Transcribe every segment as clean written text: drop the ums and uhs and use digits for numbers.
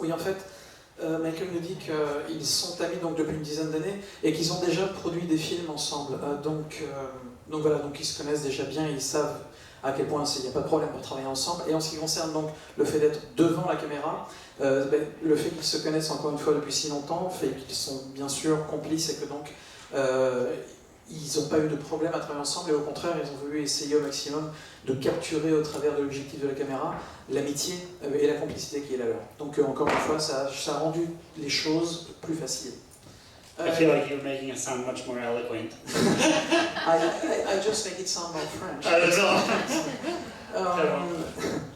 Oui, en fait, Michael nous dit qu'ils sont amis donc, depuis une dizaine d'années et qu'ils ont déjà produit des films ensemble. Donc voilà, donc ils se connaissent déjà bien, ils savent à quel point il n'y a pas de problème pour travailler ensemble. Et en ce qui concerne donc le fait d'être devant la caméra, le fait qu'ils se connaissent encore une fois depuis si longtemps fait qu'ils sont bien sûr complices et que donc ils n'ont pas eu de problème à travailler ensemble et au contraire ils ont voulu essayer au maximum de capturer au travers de l'objectif de la caméra l'amitié et la complicité qui est la leur. Donc encore une fois ça a rendu les choses plus faciles. I feel like you're making it sound much more eloquent. I just make it sound more French. That's all.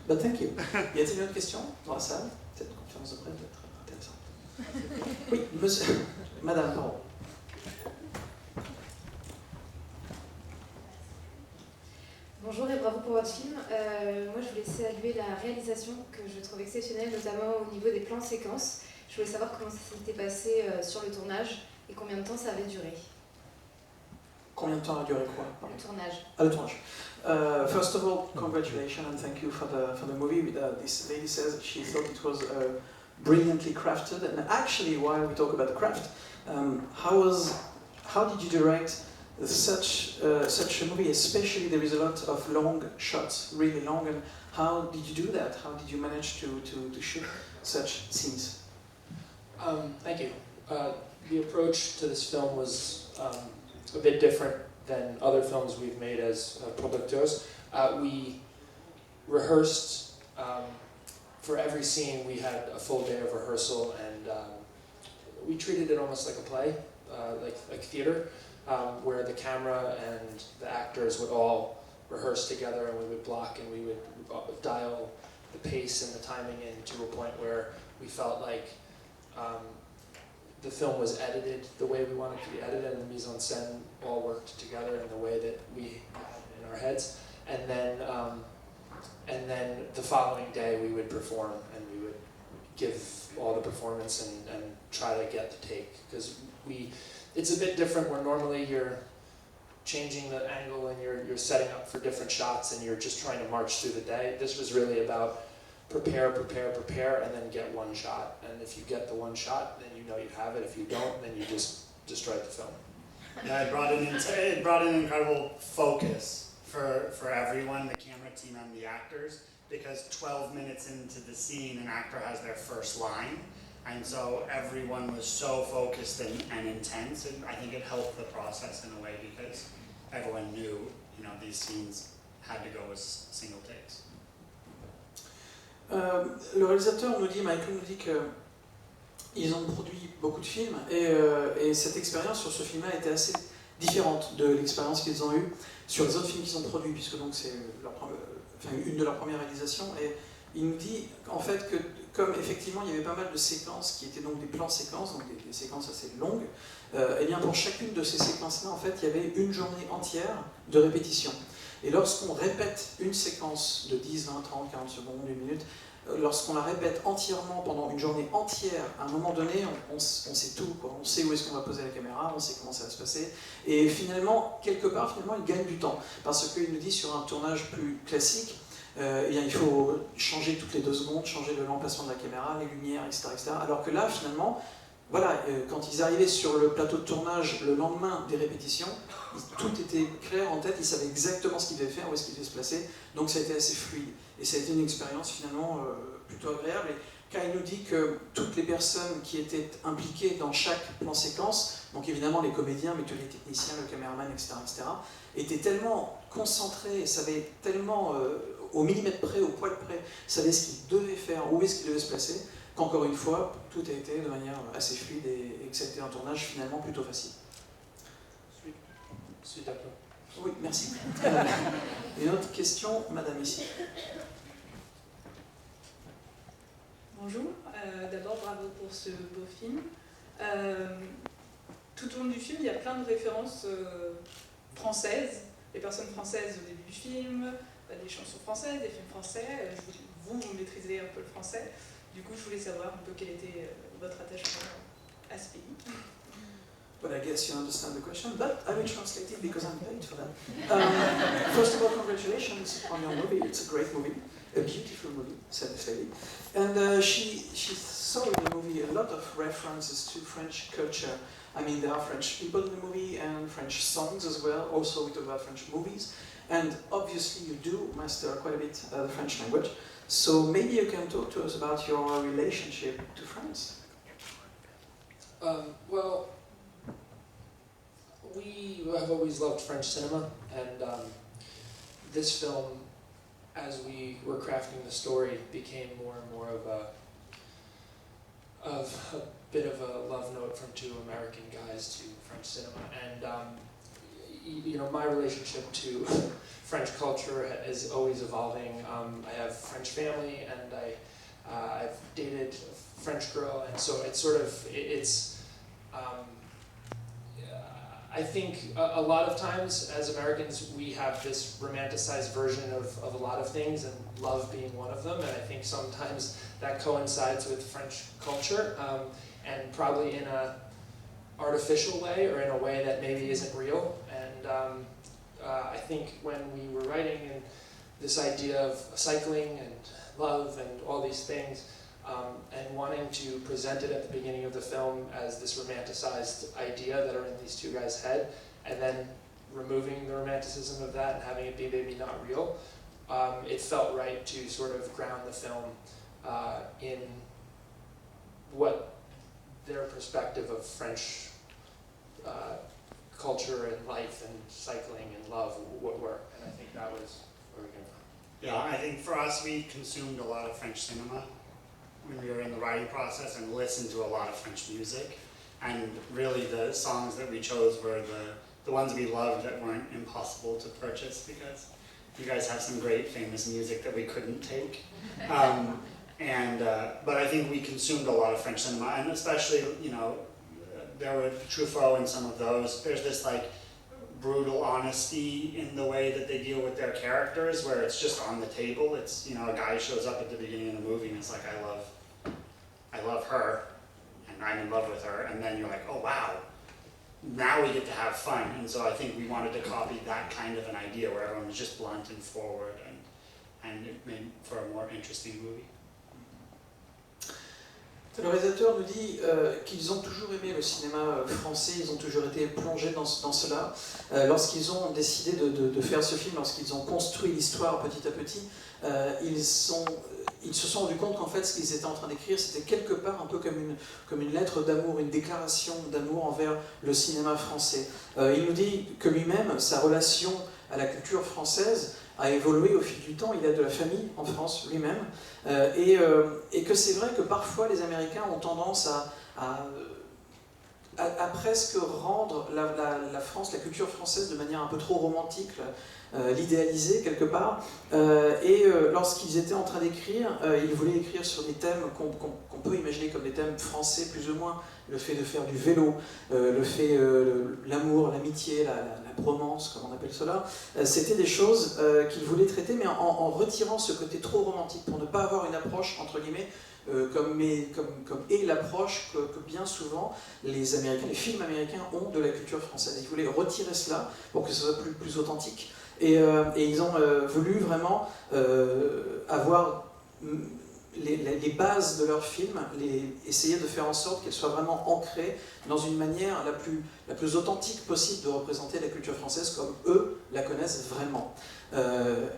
But thank you. Y a-t-il une autre question dans la salle? Cette conférence de presse va être intéressante. Oui, monsieur, madame, pardon. Bonjour et bravo pour votre film. Moi je voulais saluer la réalisation que je trouve exceptionnelle, notamment au niveau des plans séquences. Je voulais savoir comment ça s'était passé sur le tournage et combien de temps ça avait duré. Combien de temps a duré quoi? Le tournage. Ah, le tournage. First of all, congratulations and thank you for the movie. This lady says she thought it was brilliantly crafted, and actually, while we talk about the craft, how did you direct such a movie? Especially, there is a lot of long shots, really long. And how did you do that? How did you manage to shoot such scenes? Thank you. The approach to this film was a bit different than other films we've made as producteurs. We rehearsed for every scene. We had a full day of rehearsal, and we treated it almost like a play, like theater, where the camera and the actors would all rehearse together, and we would block and we would dial the pace and the timing in to a point where we felt like the film was edited the way we wanted to be edited, and the mise en scène all worked together in the way that we had in our heads. And then the following day we would perform, and we would give all the performance and try to get the take, because it's a bit different where normally you're changing the angle and you're setting up for different shots and you're just trying to march through the day. This was really about prepare, and then get one shot. And if you get the one shot, then you know you have it. If you don't, then you just destroy the film. Yeah, it brought in incredible focus for everyone, the camera team and the actors, because 12 minutes into the scene, an actor has their first line. And so everyone was so focused and intense, and I think it helped the process in a way because everyone knew, these scenes had to go as single takes. Le réalisateur nous dit, Michael nous dit qu'ils ont produit beaucoup de films et cette expérience sur ce film-là était assez différente de l'expérience qu'ils ont eue sur les autres films qu'ils ont produits, puisque donc c'est une de leurs premières réalisations. Et il nous dit en fait que comme effectivement il y avait pas mal de séquences qui étaient donc des plans séquences, donc des séquences assez longues, et bien pour chacune de ces séquences-là, en fait, il y avait une journée entière de répétition. Et lorsqu'on répète une séquence de 10, 20, 30, 40 secondes, une minute, lorsqu'on la répète entièrement pendant une journée entière, à un moment donné, on sait tout, quoi. On sait où est-ce qu'on va poser la caméra, on sait comment ça va se passer. Et finalement, quelque part, il gagne du temps. Parce qu'il nous dit, sur un tournage plus classique, il faut changer toutes les 2 secondes, changer l'emplacement de la caméra, les lumières, etc. Alors que là, finalement, voilà, quand ils arrivaient sur le plateau de tournage le lendemain des répétitions, tout était clair en tête, ils savaient exactement ce qu'ils devaient faire, où est-ce qu'ils devaient se placer, donc ça a été assez fluide. Et ça a été une expérience finalement plutôt agréable. Et car il nous dit que toutes les personnes qui étaient impliquées dans chaque plan séquence, donc évidemment les comédiens, mais tous les techniciens, le caméraman, etc., étaient tellement concentrés, savaient tellement au millimètre près, au poil près, savaient ce qu'ils devaient faire, où est-ce qu'ils devaient se placer, qu'encore une fois, tout a été de manière assez fluide et que c'était un tournage finalement plutôt facile. Oui, merci. Une autre question, madame ici. Bonjour, d'abord bravo pour ce beau film. Tout au long du film, il y a plein de références françaises, des personnes françaises au début du film, des chansons françaises, des films français. Vous maîtrisez un peu le français. Du coup, je voulais savoir un peu quel était votre attachement à ce pays. But I guess you understand the question, but I will translate it because I'm paid for that. First of all, congratulations on your movie, it's a great movie. a beautiful movie, said the lady. And she saw in the movie a lot of references to French culture. I mean, there are French people in the movie and French songs as well. Also, we talk about French movies. And obviously, you do master quite a bit the French language. So maybe you can talk to us about your relationship to France. Well, we have always loved French cinema, and this film, as we were crafting the story, became more and more of a bit of a love note from two American guys to French cinema. And you know, my relationship to French culture is always evolving. I have French family, and I've dated a French girl, and so it's sort of I think a lot of times as Americans we have this romanticized version of a lot of things, and love being one of them, and I think sometimes that coincides with French culture, and probably in a artificial way or in a way that maybe isn't real. And I think when we were writing and this idea of cycling and love and all these things, and wanting to present it at the beginning of the film as this romanticized idea that are in these two guys' head, and then removing the romanticism of that and having it be maybe not real, it felt right to sort of ground the film in what their perspective of French culture and life and cycling and love were. And I think that was where we came from. Yeah, I think for us, we consumed a lot of French cinema when we were in the writing process and listened to a lot of French music. And really the songs that we chose were the ones we loved that weren't impossible to purchase, because you guys have some great famous music that we couldn't take. But I think we consumed a lot of French cinema, and especially, you know, there were Truffaut in some of those. There's this like brutal honesty in the way that they deal with their characters, where it's just on the table. It's, you know, a guy shows up at the beginning of the movie and it's like, I love her, and I'm in love with her, and then you're like, oh wow, now we get to have fun. And so I think we wanted to copy that kind of an idea where everyone was just blunt and forward, and it made for a more interesting movie. Le réalisateur nous dit qu'ils ont toujours aimé le cinéma français, ils ont toujours été plongés dans cela. Lorsqu'ils ont décidé de faire ce film, lorsqu'ils ont construit l'histoire petit à petit, ils se sont rendus compte qu'en fait ce qu'ils étaient en train d'écrire, c'était quelque part un peu comme une lettre d'amour, une déclaration d'amour envers le cinéma français. Il nous dit que lui-même, sa relation à la culture française a évolué au fil du temps. Il a de la famille en France lui-même, et que c'est vrai que parfois les Américains ont tendance à presque rendre la France, la culture française de manière un peu trop romantique, l'idéaliser quelque part, et lorsqu'ils étaient en train d'écrire, ils voulaient écrire sur des thèmes qu'on peut imaginer comme des thèmes français plus ou moins, le fait de faire du vélo, le fait, l'amour, l'amitié, la bromance, comme on appelle cela, c'était des choses qu'ils voulaient traiter, mais en retirant ce côté trop romantique, pour ne pas avoir une approche, entre guillemets, comme est l'approche que bien souvent les Américains, les films américains ont de la culture française. Ils voulaient retirer cela pour que ce soit plus authentique. Et ils ont voulu vraiment avoir les bases de leur film, essayer de faire en sorte qu'elles soient vraiment ancrées dans une manière la plus authentique possible de représenter la culture française comme eux la connaissent vraiment.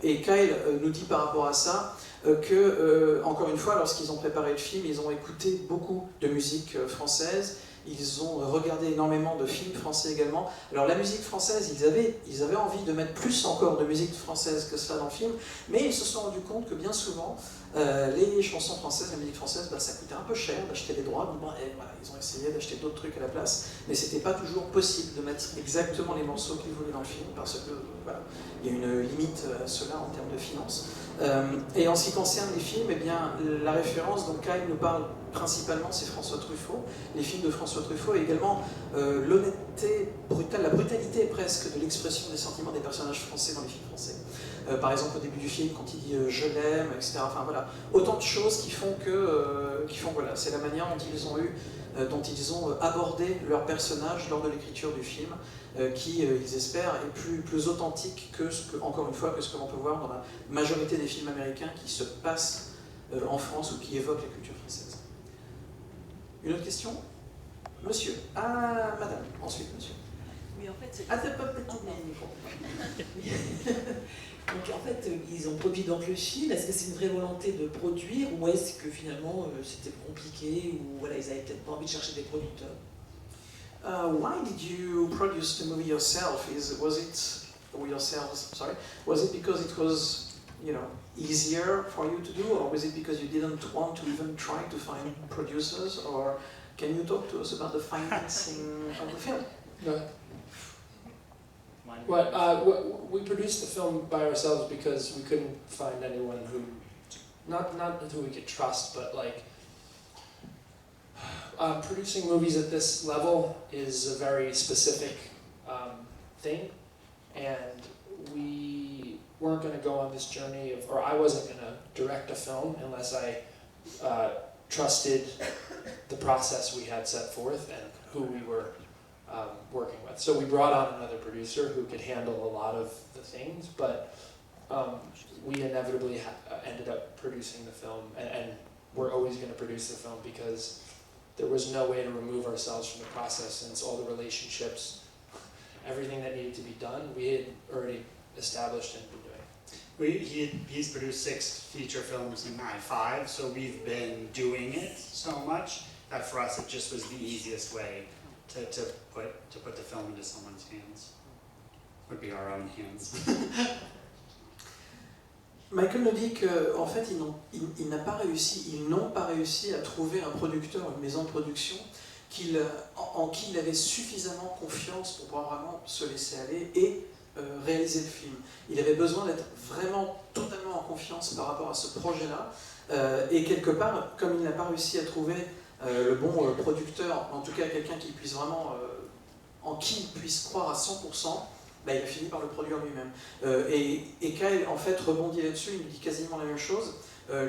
Et Kyle nous dit par rapport à ça que, encore une fois, lorsqu'ils ont préparé le film, ils ont écouté beaucoup de musique française. Ils ont regardé énormément de films français également. Alors la musique française, ils avaient envie de mettre plus encore de musique française que cela dans le film, mais ils se sont rendus compte que bien souvent, les chansons françaises, la musique française, ça coûtait un peu cher d'acheter les droits. Donc, voilà, ils ont essayé d'acheter d'autres trucs à la place, mais c'était pas toujours possible de mettre exactement les morceaux qu'ils voulaient dans le film, parce que voilà, il y a une limite à cela en termes de finances. Et en ce qui concerne les films, eh bien, la référence dont Kyle nous parle principalement, c'est François Truffaut, les films de François Truffaut, et également l'honnêteté brutale, la brutalité presque de l'expression des sentiments des personnages français dans les films français. Par exemple, au début du film, quand il dit je l'aime, etc. Enfin voilà, autant de choses qui font que, voilà, c'est la manière dont ils ont abordé leur personnage lors de l'écriture du film, qui, ils espèrent, est plus authentique encore une fois, que ce que l'on peut voir dans la majorité des films américains qui se passent en France ou qui évoquent la culture française. Une autre question? Monsieur. Ah, madame. Ensuite, monsieur. Oui, en fait, Ah, c'est pas petit. donc en fait, ils ont produit donc le film. Est-ce que c'est une vraie volonté de produire ou est-ce que finalement c'était compliqué ou voilà, ils avaient peut-être pas envie de chercher des producteurs? Why did you produce the movie yourself? Was it because it was, easier for you to do, or was it because you didn't want to even try to find producers? Or can you talk to us about the financing of the film? Go ahead. We produced the film by ourselves because we couldn't find anyone who, not who we could trust, but like, producing movies at this level is a very specific thing, and we weren't going to go on this journey or I wasn't going to direct a film unless I trusted the process we had set forth and who we were working with. So we brought on another producer who could handle a lot of the things, but we inevitably ended up producing the film, and we're always going to produce the film because there was no way to remove ourselves from the process, since all the relationships, everything that needed to be done, we had already established and been doing. He's produced 6 feature films in I-5, so we've been doing it so much that for us it just was the easiest way to put the film into someone's hands. Would be our own hands. Michael nous dit qu'en fait, ils n'ont pas réussi à trouver un producteur, une maison de production en qui il avait suffisamment confiance pour pouvoir vraiment se laisser aller et réaliser le film. Il avait besoin d'être vraiment totalement en confiance par rapport à ce projet-là, et quelque part, comme il n'a pas réussi à trouver le bon producteur, en tout cas quelqu'un qui puisse vraiment, en qui il puisse croire à 100%, il a fini par le produire lui-même. Et Kyle, en fait, rebondit là-dessus, il nous dit quasiment la même chose.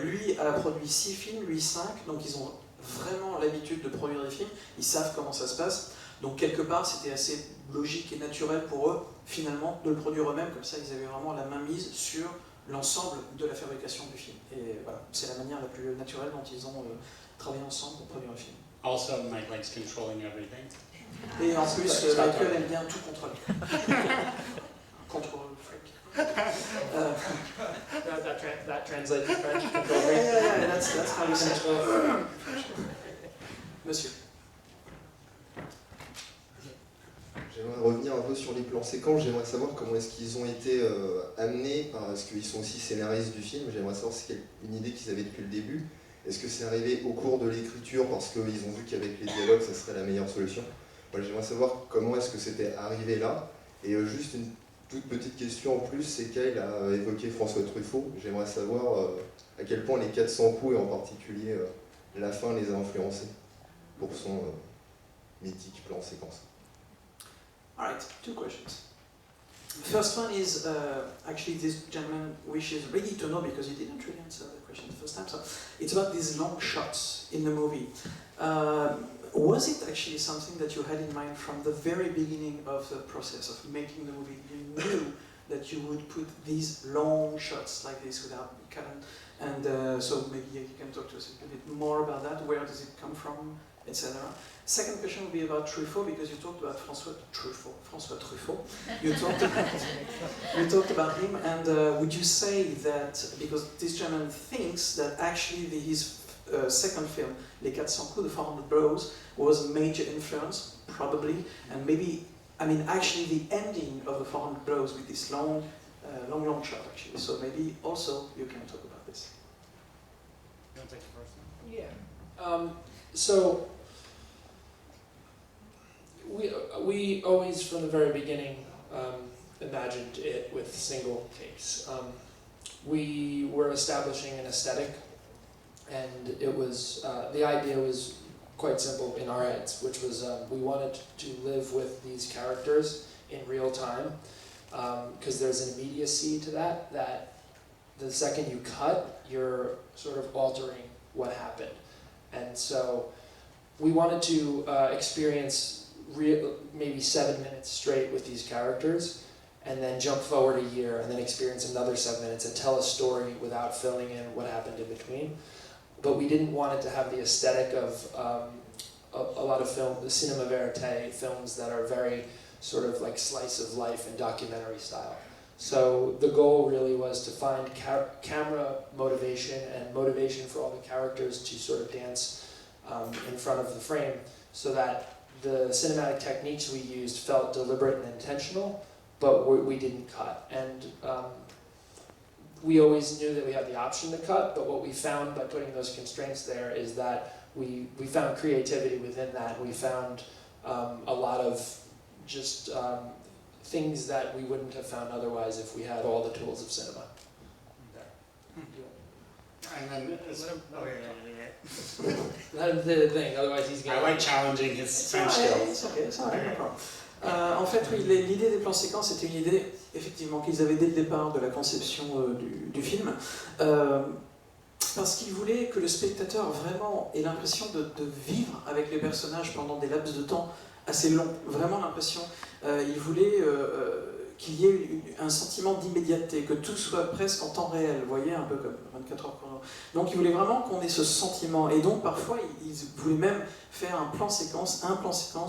Lui a produit 6 films, lui 5, donc ils ont vraiment l'habitude de produire des films, ils savent comment ça se passe. Donc quelque part, c'était assez logique et naturel pour eux, finalement, de le produire eux-mêmes, comme ça ils avaient vraiment la main mise sur l'ensemble de la fabrication du film. Et voilà, c'est la manière la plus naturelle dont ils ont travaillé ensemble pour produire le film. Also, Mike likes controlling everything. Et en plus, Michael aime bien tout contrôler. Control freak. That translates in French. Yeah, that's how you say it. Monsieur. J'aimerais revenir un peu sur les plans séquences. J'aimerais savoir comment est-ce qu'ils ont été amenés, parce qu'ils sont aussi scénaristes du film. J'aimerais savoir si c'est une idée qu'ils avaient depuis le début. Est-ce que c'est arrivé au cours de l'écriture parce qu'ils ont vu qu'avec les dialogues, ça serait la meilleure solution? Voilà, j'aimerais savoir comment est-ce que c'était arrivé là. Et juste une toute petite question en plus, c'est Kyle a évoqué François Truffaut. J'aimerais savoir à quel point les 400 coups, et en particulier la fin, les a influencés pour son mythique plan séquence. Alright, 2 questions. The first one is, actually this gentleman wishes really to know, because he didn't really answer the question the first time, so it's about these long shots in the movie. Was it actually something that you had in mind from the very beginning of the process of making the movie? You knew that you would put these long shots like this without cut, and so maybe you can talk to us a bit more about that. Where does it come from, etc. Second question would be about Truffaut, because you talked about François Truffaut. You talked about him, and would you say that, because this gentleman thinks that actually his second film, Les 400 coups, the 400 blows, was a major influence, probably, and maybe, actually the ending of the 400 blows with this long shot, actually. So maybe also you can talk about this. You want to take the first one? Yeah. So we always, from the very beginning, imagined it with single takes. We were establishing an aesthetic, and it was the idea was quite simple in our heads, which was we wanted to live with these characters in real time, because there's an immediacy to that, that the second you cut, you're sort of altering what happened. And so we wanted to experience maybe 7 minutes straight with these characters, and then jump forward a year, and then experience another 7 minutes and tell a story without filling in what happened in between. But we didn't want it to have the aesthetic of a lot of the cinema verite films that are very sort of like slice of life and documentary style. So the goal really was to find camera motivation and motivation for all the characters to sort of dance in front of the frame, so that the cinematic techniques we used felt deliberate and intentional, but we didn't cut. And we always knew that we had the option to cut, but what we found by putting those constraints there is that we found creativity within that. We found a lot of just things that we wouldn't have found otherwise if we had all the tools of cinema. And then, Let him say the thing, otherwise he's I gonna... like challenging his French skills. It's okay, no problem. En fait, oui, l'idée des plans séquences était une idée, effectivement, qu'ils avaient dès le départ de la conception du film, parce qu'ils voulaient que le spectateur vraiment ait l'impression de vivre avec les personnages pendant des laps de temps assez longs, vraiment l'impression. Ils voulaient qu'il y ait un sentiment d'immédiateté, que tout soit presque en temps réel, vous voyez, un peu comme 24 heures chrono. Donc ils voulaient vraiment qu'on ait ce sentiment, et donc parfois ils voulaient même faire un plan séquence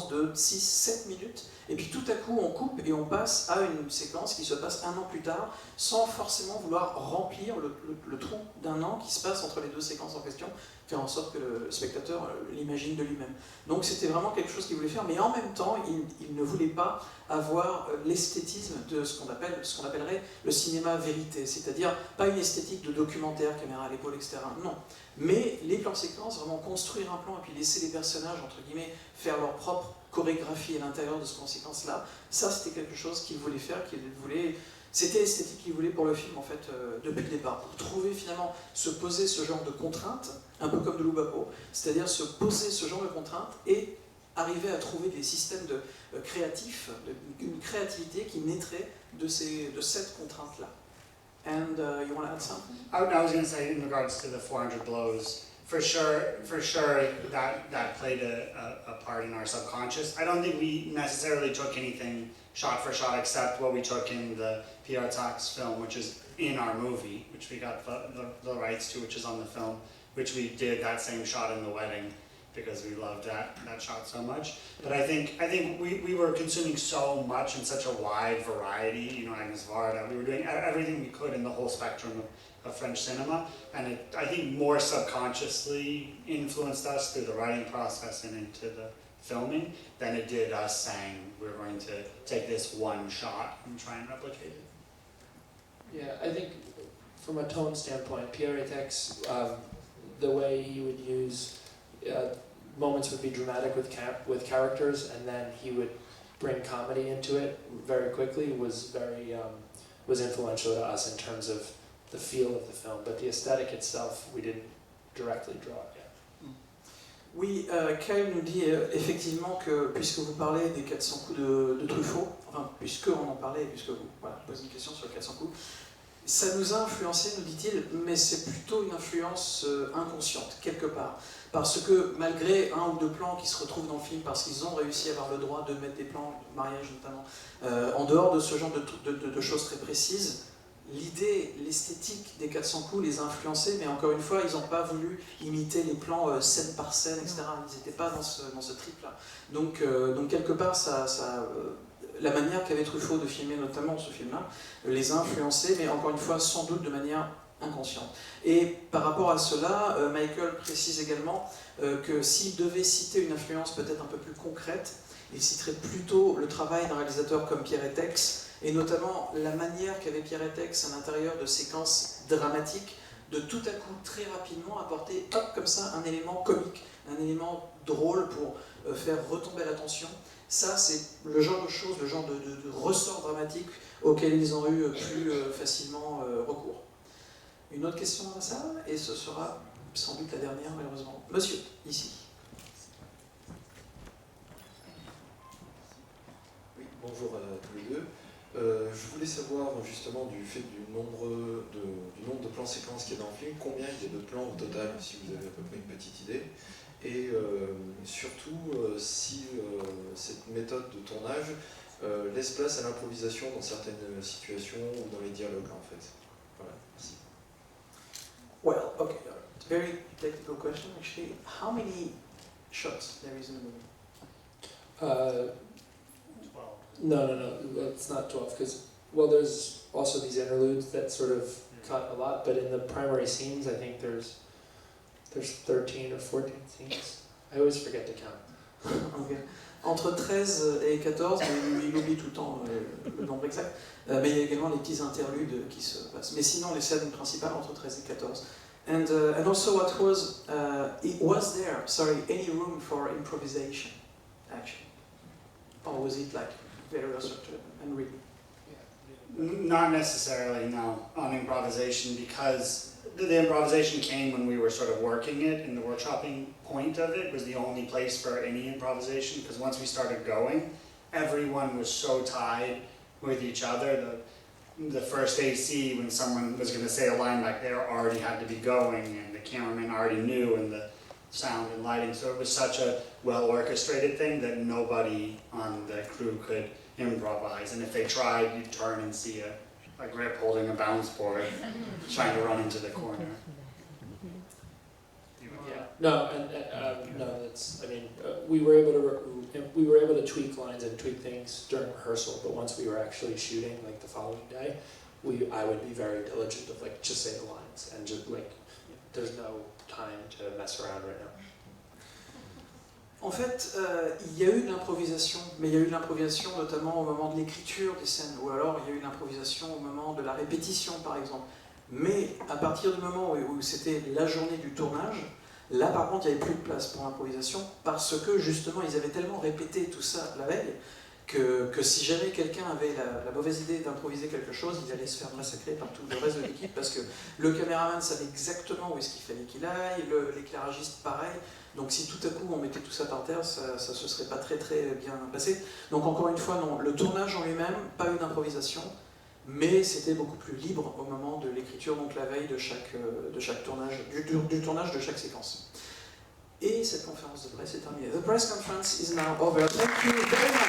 de 6-7 minutes, et puis tout à coup on coupe et on passe à une séquence qui se passe 1 an plus tard, sans forcément vouloir remplir le trou d'1 an qui se passe entre les deux séquences en question, faire en sorte que le spectateur l'imagine de lui-même. Donc c'était vraiment quelque chose qu'ils voulaient faire, mais en même temps ils ne voulaient pas avoir l'esthétisme de ce qu'on appellerait le cinéma vérité, c'est-à-dire pas une esthétique de documentaire, caméra à l'épaule, etc. Non, mais les plans séquences, vraiment construire un plan et puis laisser les personnages, entre guillemets, faire leur propre chorégraphie à l'intérieur de ce plan séquence-là, ça c'était quelque chose qu'ils voulaient faire, c'était l'esthétique qu'ils voulaient pour le film en fait depuis le départ, pour trouver finalement, se poser ce genre de contraintes, un peu comme de Loubapo, c'est-à-dire se poser ce genre de contraintes et arriver à trouver des systèmes créatifs, une créativité qui naîtrait de cette contrainte-là. And you want to add something? I was going to say, in regards to the 400 blows, for sure that played a part in our subconscious. I don't think we necessarily took anything shot for shot except what we took in the Pierre Tax film, which is in our movie, which we got the rights to, which is on the film, which we did that same shot in the wedding, because we loved that shot so much. But I think we were consuming so much in such a wide variety, you know, Agnes Varda, we were doing everything we could in the whole spectrum of French cinema, and it, I think, more subconsciously influenced us through the writing process and into the filming than it did us saying we're going to take this one shot and try and replicate it. Yeah, I think from a tone standpoint, Pierre Etex, the way he would use moments would be dramatic with characters, and then he would bring comedy into it very quickly, was influential to us in terms of the feel of the film, but the aesthetic itself we didn't directly draw yet. Oui, Kyle nous dit effectivement que, puisque vous parlez des 400 coups de Truffaut, enfin, puisqu'on en parlait, puisque vous posez une question sur les 400 coups, ça nous a influencé, nous dit-il, mais c'est plutôt une influence inconsciente, quelque part. Parce que malgré 1 ou 2 plans qui se retrouvent dans le film, parce qu'ils ont réussi à avoir le droit de mettre des plans, mariage notamment, en dehors de ce genre de choses très précises, l'idée, l'esthétique des 400 coups les a influencés, mais encore une fois, ils n'ont pas voulu imiter les plans scène par scène, etc. Ils n'étaient pas dans ce trip-là. Donc quelque part, la manière qu'avait Truffaut de filmer notamment ce film-là les a influencés, mais encore une fois, sans doute de manière inconsciente. Et par rapport à cela, Michael précise également que s'il devait citer une influence peut-être un peu plus concrète, il citerait plutôt le travail d'un réalisateur comme Pierre Etex, et notamment la manière qu'avait Pierre Etex à l'intérieur de séquences dramatiques, de tout à coup, très rapidement, apporter, hop, comme ça, un élément comique, un élément drôle pour faire retomber la tension. Ça, c'est le genre de choses, le genre de ressort dramatique auquel ils ont eu plus facilement recours. Une autre question dans la salle, et ce sera sans doute la dernière, malheureusement. Monsieur, ici. Oui, bonjour à tous les deux. Je voulais savoir justement du fait du nombre de plans séquences qu'il y a dans le film, combien il y a de plans au total, si vous avez à peu près une petite idée, et surtout si cette méthode de tournage laisse place à l'improvisation dans certaines situations ou dans les dialogues en fait. Voilà, merci. Well, okay, very technical question actually. How many shots there is in the movie? 12. No, it's not 12, because, well, there's also these interludes that sort of cut a lot, but in the primary scenes, I think there's 13 or 14 scenes. I always forget to count. Okay. Entre 13 et 14, mais il oublie tout le temps le nombre exact, mais il y a également les petits interludes qui se passent. Mais sinon, les scènes principales entre 13 et 14. And also, was there, any room for improvisation, actually? Or was it like very structured and written? Not necessarily, no, on improvisation, because the improvisation came when we were sort of working it, and the workshopping point of it was the only place for any improvisation, because once we started going, everyone was so tied with each other. The first AC, when someone was going to say a line back there, already had to be going, and the cameraman already knew, and the sound and lighting, so it was such a well-orchestrated thing that nobody on the crew could improvise, and if they tried, you'd turn and see a grip holding a bounce board trying to run into the corner. Yeah. No, no. That's. I mean, we were able to tweak lines and tweak things during rehearsal, but once we were actually shooting, like the following day, I would be very diligent of like just say the lines and just like there's no time to mess around right now. En fait, il y a eu de l'improvisation, mais il y a eu de l'improvisation notamment au moment de l'écriture des scènes, ou alors il y a eu de l'improvisation au moment de la répétition, par exemple. Mais à partir du moment où c'était la journée du tournage, là par contre il n'y avait plus de place pour l'improvisation, parce que justement ils avaient tellement répété tout ça la veille, que si jamais quelqu'un avait la mauvaise idée d'improviser quelque chose, il allait se faire massacrer par tout le reste de l'équipe, parce que le caméraman savait exactement où est-ce qu'il fallait qu'il aille, l'éclairagiste pareil. Donc si tout à coup on mettait tout ça par terre, ça se serait pas très bien passé. Donc encore une fois, non, le tournage en lui-même, pas eu d'improvisation, mais c'était beaucoup plus libre au moment de l'écriture, donc la veille de chaque tournage, du tournage de chaque séquence. Et cette conférence de presse est terminée. The press conference is now over. Thank you very much.